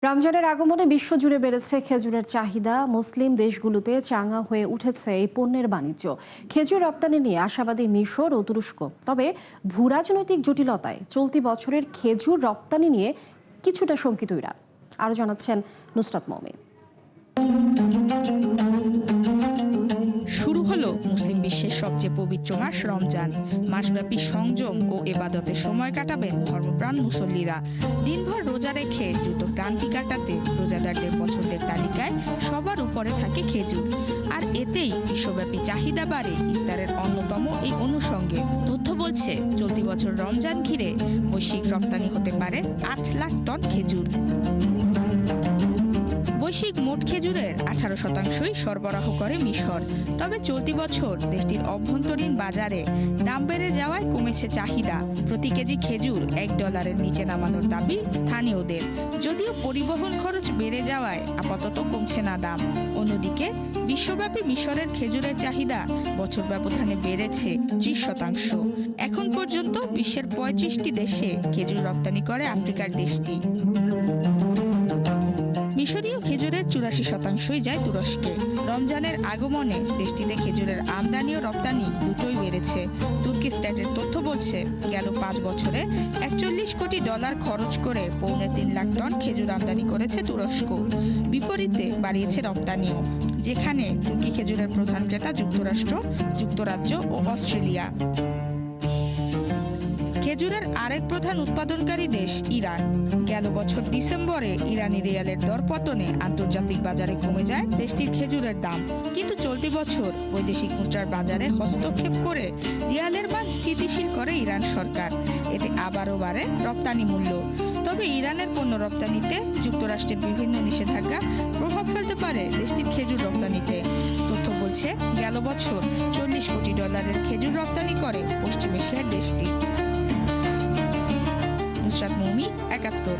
রমজানের আগমনে বিশ্বজুড়ে বেড়েছে খেজুরের চাহিদা। মুসলিম দেশগুলোতে চাঙা হয়ে উঠেছে এই পণ্যের বাণিজ্য। খেজুর রপ্তানি নিয়ে আশাবাদী মিশর ও তুরস্ক। তবে ভূরাজনৈতিক জটিলতায় চলতি বছরের খেজুর রপ্তানি নিয়ে কিছুটা শঙ্কিত ইরান। আরও জানাচ্ছেন নুসরাত মৌমি। শুরু হলো মুসলিম বিশ্বের সবচেয়ে পবিত্র মাস রমজান। মাসব্যাপী সংযম ও ইবাদতের সময় কাটাবেন ধর্মপ্রাণ মুসল্লিরা। দিনভর রোজা রেখে দ্রুত ক্লান্তি কাটাতে রোজাদারদের পছন্দের তালিকায় সবার উপরে থাকে খেজুর। আর এতেই বিশ্বব্যাপী চাহিদা বাড়ে ইফতারের অন্যতম এই অনুষঙ্গে। তথ্য বলছে চলতি বছর রমজান ঘিরে বৈশ্বিক রপ্তানি হতে পারে ৮ লাখ টন খেজুর। বৈশ্বিক মোট খেজুরের 18% সরবরাহ করে মিশর। তবে চলতি বছর দেশটির অভ্যন্তরীণ বাজারে দাম বেড়ে যাওয়ায় কমেছে চাহিদা। প্রতি কেজি খেজুর $1 নিচে নামানোর দাবি স্থানীয়দের। যদিও পরিবহন খরচ বেড়ে যাওয়ায় আপাতত কমছে না দাম। অন্যদিকে বিশ্বব্যাপী মিশরের খেজুরের চাহিদা বছর ব্যবধানে বেড়েছে 30%। এখন পর্যন্ত বিশ্বের 35টি দেশে খেজুর রপ্তানি করে আফ্রিকার দেশটি। মিশরীয় খেজুরের 84%ই যায় তুরস্কে। রমজানের আগমনে দেশটিতে খেজুরের আমদানি ও রপ্তানি দুটোই বেড়েছে। তুর্কি স্ট্যাটের তথ্য বলছে গেল 5 বছরে $41 কোটি খরচ করে 3.5 লাখ টন খেজুর আমদানি করেছে তুরস্ক। বিপরীতে বাড়িয়েছে রপ্তানিও, যেখানে তুর্কি খেজুরের প্রধান ক্রেতা যুক্তরাষ্ট্র, যুক্তরাজ্য ও অস্ট্রেলিয়া। খেজুরের আরেক প্রধান উৎপাদনকারী দেশ ইরান। গেল বছর ডিসেম্বরে ইরানি রিয়ালের দরপতনে আন্তর্জাতিক বাজারে কমে যায় দেশটির খেজুরের দাম। কিন্তু চলতি বছর বৈদেশিক মুদ্রার বাজারে হস্তক্ষেপ করে রিয়ালের মান স্থিতিশীল করে ইরান সরকার। এতে আবারও বাড়ে রপ্তানি মূল্য। তবে ইরানের পণ্য রপ্তানিতে যুক্তরাষ্ট্রের বিভিন্ন নিষেধাজ্ঞা প্রভাব ফেলতে পারে দেশটির খেজুর রপ্তানিতে। তথ্য বলছে গেল বছর $40 কোটি খেজুর রপ্তানি করে পশ্চিম এশিয়ার দেশটি। নুসরাত মৌমি, ৭১।